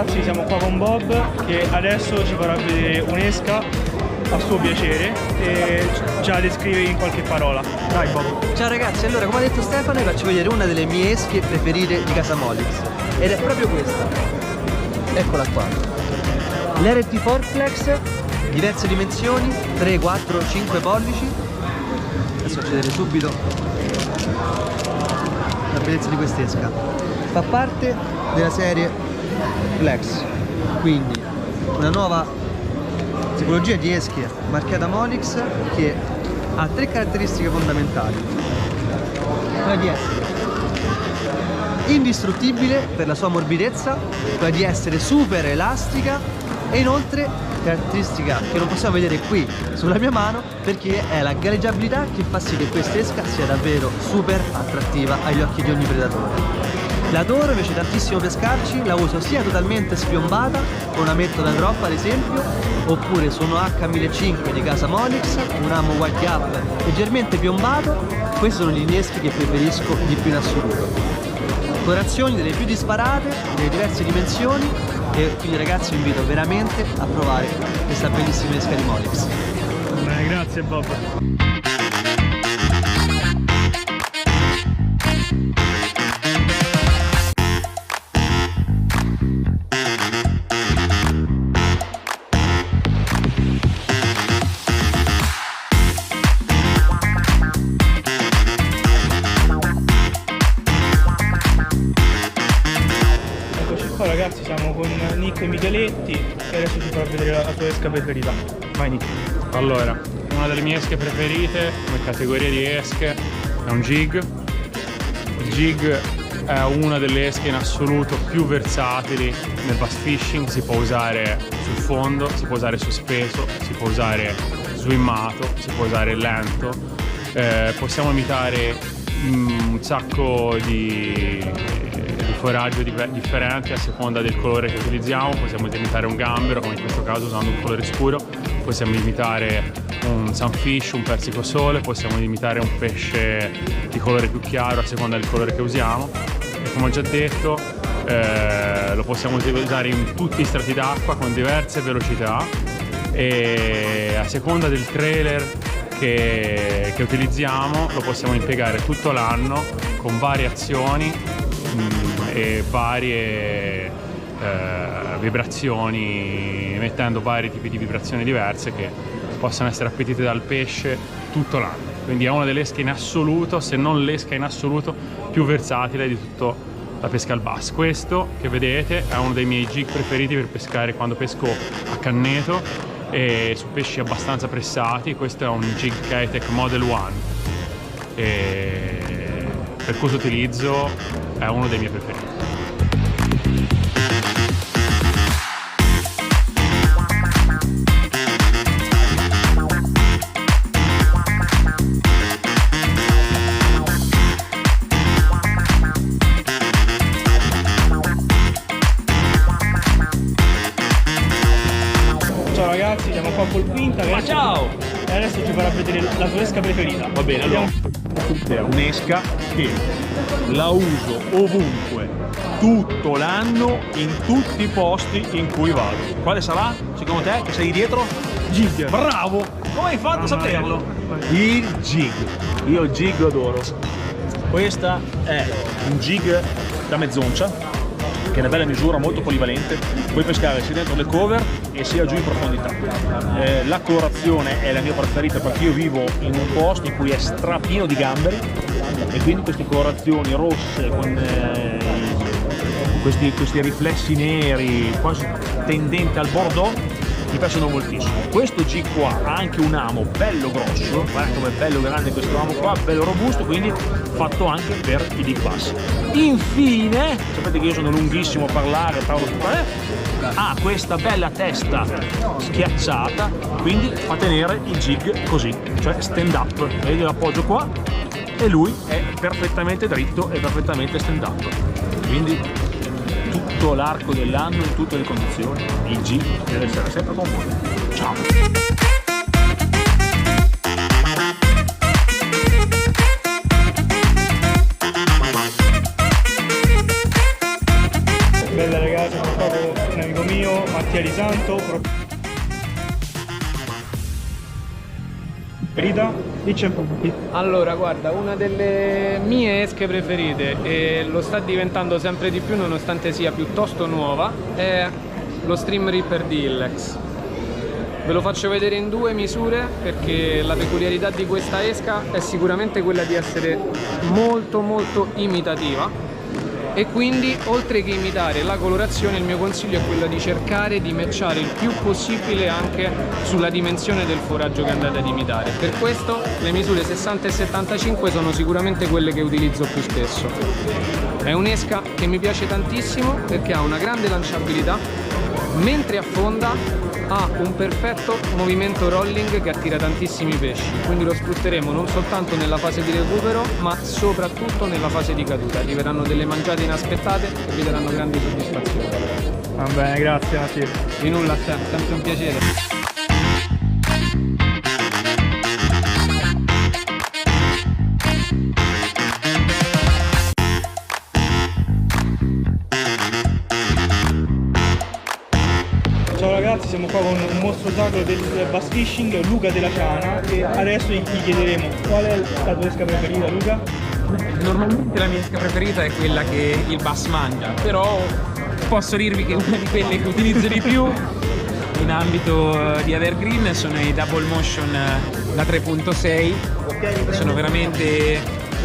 ragazzi, siamo qua con Bob che adesso ci farà vedere un'esca a suo piacere e ce la descrive in qualche parola. Dai Bob. Ciao ragazzi, allora come ha detto Stefano vi faccio vedere una delle mie esche preferite di casa Molix ed è proprio questa. Eccola qua. L'RT Forflex, diverse dimensioni, 3, 4, 5 pollici. Adesso faccio vedere subito la bellezza di quest'esca. Fa parte della serie Flex, quindi una nuova tipologia di esche marchiata Molix che ha 3 caratteristiche fondamentali. Quella di essere indistruttibile per la sua morbidezza, quella di essere super elastica e inoltre caratteristica che non possiamo vedere qui sulla mia mano perché è la galleggiabilità che fa sì che questa esca sia davvero super attrattiva agli occhi di ogni predatore. L'adoro, mi piace tantissimo pescarci, la uso sia totalmente spiombata con un ametto da drop ad esempio, oppure su uno H1005 di casa Molix, un amo white gap leggermente piombato. Questi sono gli inneschi che preferisco di più in assoluto. Colorazioni delle più disparate, delle diverse dimensioni e quindi ragazzi vi invito veramente a provare questa bellissima esca di Molix. Bene, grazie Bob. Ragazzi, siamo con Nick e Micheletti e adesso ci farà vedere la tua esca preferita. Vai Nick. Allora, una delle mie esche preferite come categoria di esche è un jig. Il jig è una delle esche in assoluto più versatili nel bass fishing. Si può usare sul fondo, si può usare sospeso, si può usare swimmato, si può usare lento. Possiamo imitare un sacco di foraggio differenti a seconda del colore che utilizziamo. Possiamo imitare un gambero, come in questo caso usando un colore scuro, possiamo imitare un sunfish, un persico sole, possiamo imitare un pesce di colore più chiaro a seconda del colore che usiamo e come ho già detto lo possiamo utilizzare in tutti i strati d'acqua con diverse velocità e a seconda del trailer che utilizziamo lo possiamo impiegare tutto l'anno con varie azioni e varie vibrazioni, emettendo vari tipi di vibrazioni diverse che possono essere appetite dal pesce tutto l'anno. Quindi è una delle esche in assoluto, se non l'esca in assoluto, più versatile di tutta la pesca al bass. Questo che vedete è uno dei miei jig preferiti per pescare quando pesco a canneto e su pesci abbastanza pressati. Questo è un jig Keitech Model 1 e per questo utilizzo è uno dei miei preferiti. Ciao ragazzi, siamo qua col Quinta. Ma ciao! E adesso ci farà vedere la tua esca preferita. Va bene, allora è un'esca che la uso ovunque, tutto l'anno, in tutti i posti in cui vado. Quale sarà, secondo te, che sei dietro? Jig. Bravo! Come hai fatto a saperlo? Il jig. Io il jig lo adoro. Questa è un jig da mezzoncia, che è una bella misura, molto polivalente. Puoi pescare sia dentro le cover e sia giù in profondità. La colorazione è la mia preferita perché io vivo in un posto in cui è strapieno di gamberi e quindi queste colorazioni rosse con questi riflessi neri quasi tendenti al bordeaux mi piacciono moltissimo. Questo G qua ha anche un amo bello grosso, guarda come è bello grande questo amo qua, bello robusto, quindi fatto anche per i big bass. Infine, sapete che io sono lunghissimo a parlare, parlo ha questa bella testa schiacciata, quindi fa tenere il jig così, cioè stand up. Vedi, l'appoggio qua e lui è perfettamente dritto e perfettamente stand up. Quindi tutto l'arco dell'anno, in tutte le condizioni, il G deve essere sempre con voi. Ciao! Bella ragazzi, sono proprio Santo, preferita? Dici un po'. Allora, guarda, una delle mie esche preferite, e lo sta diventando sempre di più nonostante sia piuttosto nuova, è lo Stream Reaper di Illex. Ve lo faccio vedere in due misure perché la peculiarità di questa esca è sicuramente quella di essere molto imitativa, e quindi oltre che imitare la colorazione, il mio consiglio è quello di cercare di matchare il più possibile anche sulla dimensione del foraggio che andate ad imitare. Per questo le misure 60 e 75 sono sicuramente quelle che utilizzo più spesso. È un'esca che mi piace tantissimo perché ha una grande lanciabilità, mentre affonda ha un perfetto movimento rolling che attira tantissimi pesci, quindi lo sfrutteremo non soltanto nella fase di recupero ma soprattutto nella fase di caduta. Arriveranno delle mangiate inaspettate e vi daranno grandi soddisfazioni. Va bene, grazie Mattia. Di nulla, sempre un piacere. Ciao ragazzi, siamo qua con un mostro sacro del bass fishing, Luca della Ciana, e adesso gli chiederemo qual è la tua esca preferita, Luca? Normalmente la mia esca preferita è quella che il bass mangia, però posso dirvi che una di quelle che utilizzo di più in ambito di Evergreen sono i Double Motion da 3.6, sono veramente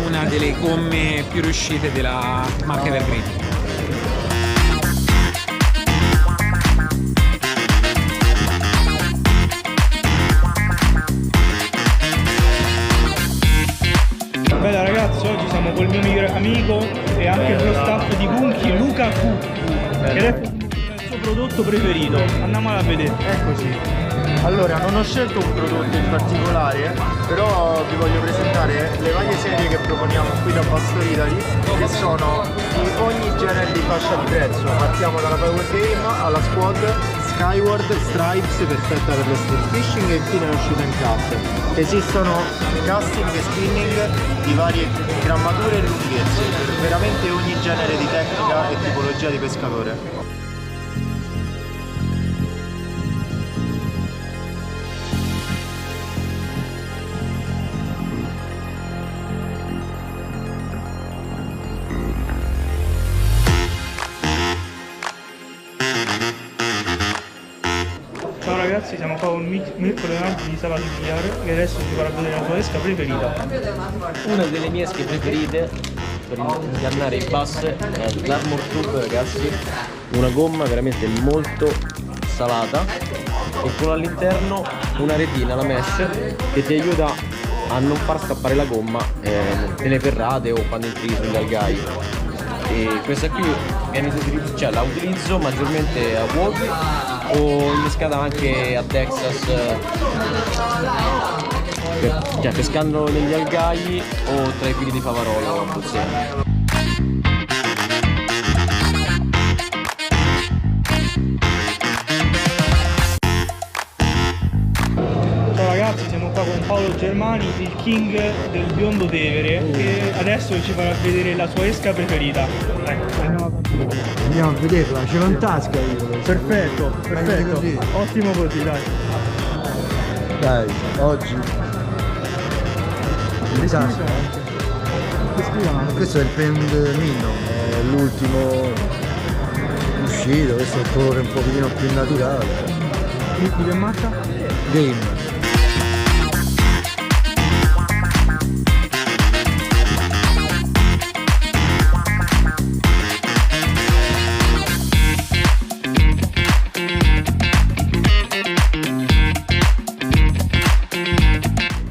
una delle gomme più riuscite della marca Evergreen. Bella ragazzi, oggi siamo col mio migliore amico e anche pro staff di Kunki, Luca Q, che adesso è il suo prodotto preferito. Andiamolo a vedere. Eccoci. Allora, non ho scelto un prodotto in particolare, però vi voglio presentare le varie serie che proponiamo qui da Bastor Italy, che sono di ogni genere di fascia di prezzo. Partiamo dalla Power Game alla Squad, Skyward, Stripes, perfetta per lo street fishing, e infine l'uscita in cut. Esistono casting e spinning di varie grammature e lunghezze per veramente ogni genere di tecnica e tipologia di pescatore. Ciao ragazzi, siamo qua con Mirko Leonardo di Sala Sigliare, che adesso ci farà vedere la sua esca preferita. Una delle mie esche preferite per ingannare i bass è l'Armor Tube, ragazzi, una gomma veramente molto salata e con all'interno una retina, la mesh, che ti aiuta a non far scappare la gomma nelle ferrate o quando entri sugli algai. E questa qui la utilizzo maggiormente a Wally o innescata anche a Texas, pescando negli algai o tra i fili di Favarola o a Bolzano. Ciao ragazzi, siamo qua con Paolo Germani, il king del biondo Tevere, che adesso ci farà vedere la sua esca preferita. Ecco, Andiamo a vederla, ce l'ho in tasca io. perfetto, Così. ottimo così, dai. Dai, oggi. Questo è il Pendmino, è l'ultimo uscito, questo è il colore un pochino più naturale. Di che marca? Game.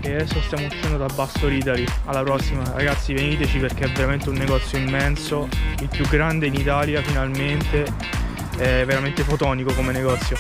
Adesso stiamo uscendo da Bastor Italy. Alla prossima ragazzi, veniteci perché è veramente un negozio immenso, il più grande in Italia finalmente, è veramente fotonico come negozio.